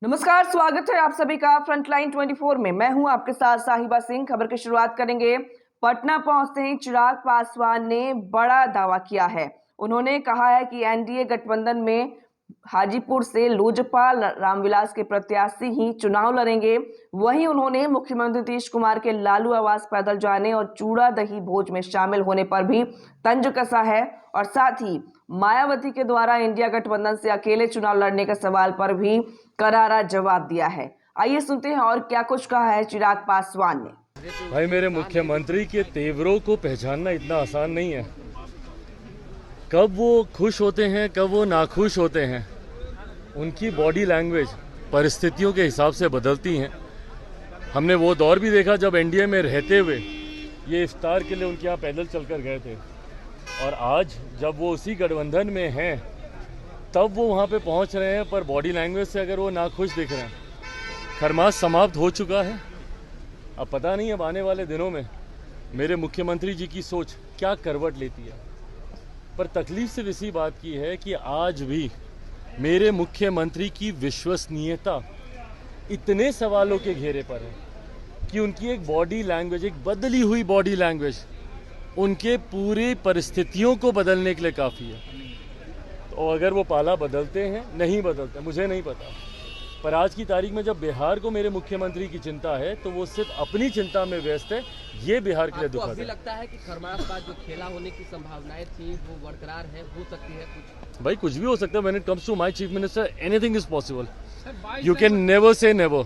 नमस्कार, स्वागत है आप सभी का फ्रंटलाइन 24 में। मैं हूं आपके साथ साहिबा सिंह। खबर की शुरुआत करेंगे। पटना पहुंचते ही चिराग पासवान ने बड़ा दावा किया है। उन्होंने कहा है कि एनडीए गठबंधन में हाजीपुर से लोजपा रामविलास के प्रत्याशी ही चुनाव लड़ेंगे। वहीं उन्होंने मुख्यमंत्री नीतीश कुमार के लालू आवास पैदल जाने और चूड़ा दही भोज में शामिल होने पर भी तंज कसा है और साथ ही मायावती के द्वारा इंडिया गठबंधन से अकेले चुनाव लड़ने के सवाल पर भी करारा जवाब दिया है। आइए सुनते हैं और क्या कुछ कहा है चिराग पासवान ने। भाई, मेरे मुख्यमंत्री के तेवरों को पहचानना इतना आसान नहीं है। कब वो खुश होते हैं, कब वो नाखुश होते हैं, उनकी बॉडी लैंग्वेज परिस्थितियों के हिसाब से बदलती हैं। हमने वो दौर भी देखा जब एनडीए में रहते हुए ये इफ्तार के लिए उनके यहाँ पैदल चलकर गए थे, और आज जब वो उसी गठबंधन में हैं तब वो वहाँ पे पहुँच रहे हैं, पर बॉडी लैंग्वेज से अगर वो नाखुश दिख रहे हैं। खरमास समाप्त हो चुका है। अब पता नहीं अब आने वाले दिनों में मेरे मुख्यमंत्री जी की सोच क्या करवट लेती है, पर तकलीफ सिर्फ इसी बात की है कि आज भी मेरे मुख्यमंत्री की विश्वसनीयता इतने सवालों के घेरे पर है कि उनकी एक बॉडी लैंग्वेज, एक बदली हुई बॉडी लैंग्वेज उनके पूरी परिस्थितियों को बदलने के लिए काफ़ी है। तो अगर वो पाला बदलते हैं, नहीं बदलते, मुझे नहीं पता, पर आज की तारीख में जब बिहार को मेरे मुख्यमंत्री की चिंता है तो वो सिर्फ अपनी चिंता में व्यस्त है। ये बिहार के लिए दुखद है। अभी लगता है कि खरमास बाद जो खेला होने की संभावनाएं थी वो बरकरार है, हो सकती है कुछ? भाई, कुछ भी हो सकता है। When it comes to my chief minister, anything is possible. You can never say never.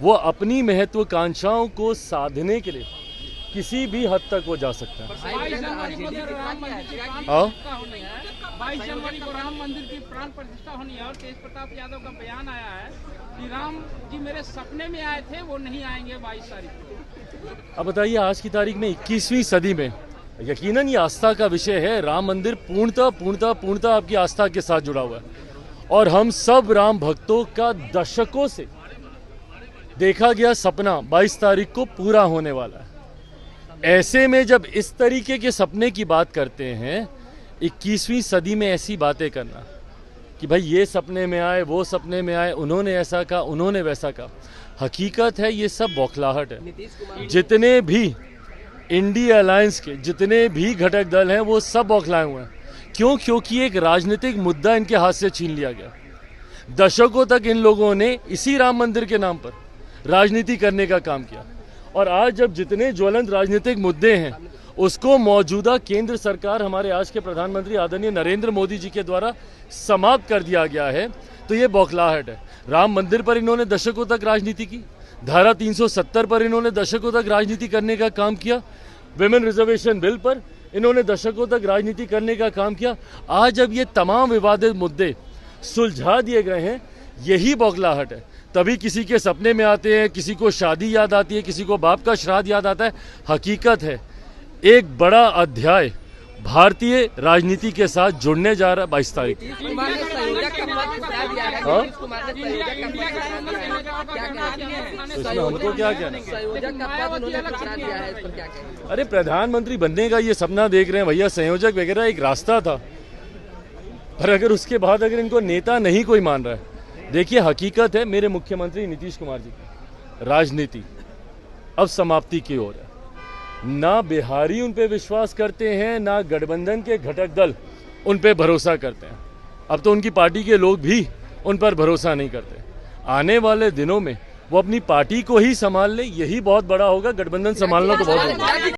वो अपनी महत्वाकांक्षाओं को साधने के लिए किसी भी हद तक वो जा सकता है। 22 जनवरी को राम मंदिर की प्राण प्रतिष्ठा होनी है और तेज प्रताप यादव का बयान आया है कि राम जी मेरे सपने में आए थे, वो नहीं आएंगे 22 तारीख को। अब बताइए, आज की तारीख में 21वीं सदी में यकीनन ये आस्था का विषय है। राम मंदिर पूर्णतः आपकी आस्था के साथ जुड़ा हुआ है, और हम सब राम भक्तों का दशकों से देखा गया सपना 22 तारीख को पूरा होने वाला है। ऐसे में जब इस तरीके के सपने की बात करते हैं, 21वीं सदी में ऐसी बातें करना कि भाई ये सपने में आए, वो सपने में आए, उन्होंने ऐसा कहा, उन्होंने वैसा कहा, हकीकत है ये सब बौखलाहट है। जितने भी इंडिया अलायंस के जितने भी घटक दल हैं वो सब बौखलाए हुए हैं। क्यों? क्योंकि एक राजनीतिक मुद्दा इनके हाथ से छीन लिया गया। दशकों तक इन लोगों ने इसी राम मंदिर के नाम पर राजनीति करने का काम किया, और आज जब जितने ज्वलंत राजनीतिक मुद्दे हैं उसको मौजूदा केंद्र सरकार, हमारे आज के प्रधानमंत्री आदरणीय नरेंद्र मोदी जी के द्वारा समाप्त कर दिया गया है, तो ये बौखलाहट है। राम मंदिर पर इन्होंने दशकों तक राजनीति की, धारा 370 पर इन्होंने दशकों तक राजनीति करने का काम किया, विमेन रिजर्वेशन बिल पर इन्होंने दशकों तक राजनीति करने का काम किया। आज जब ये तमाम विवादित मुद्दे सुलझा दिए गए हैं, यही बौखलाहट है। तभी किसी के सपने में आते हैं, किसी को शादी याद आती है, किसी को बाप का श्राद्ध याद आता है। हकीकत है एक बड़ा अध्याय भारतीय राजनीति के साथ जुड़ने जा रहा है 22 तारीख। हमको क्या कहना? अरे, प्रधानमंत्री बनने का ये सपना देख रहे हैं भैया, संयोजक वगैरह एक रास्ता था, पर अगर उसके बाद अगर इनको नेता नहीं कोई मान रहा है, देखिए हकीकत है मेरे मुख्यमंत्री नीतीश कुमार जी की राजनीति अब समाप्ति की ओर है। ना बिहारी उन पे विश्वास करते हैं, ना गठबंधन के घटक दल उन पे भरोसा करते हैं। अब तो उनकी पार्टी के लोग भी उन पर भरोसा नहीं करते। आने वाले दिनों में वो अपनी पार्टी को ही संभाल ले, यही बहुत बड़ा होगा। गठबंधन संभालना तो बहुत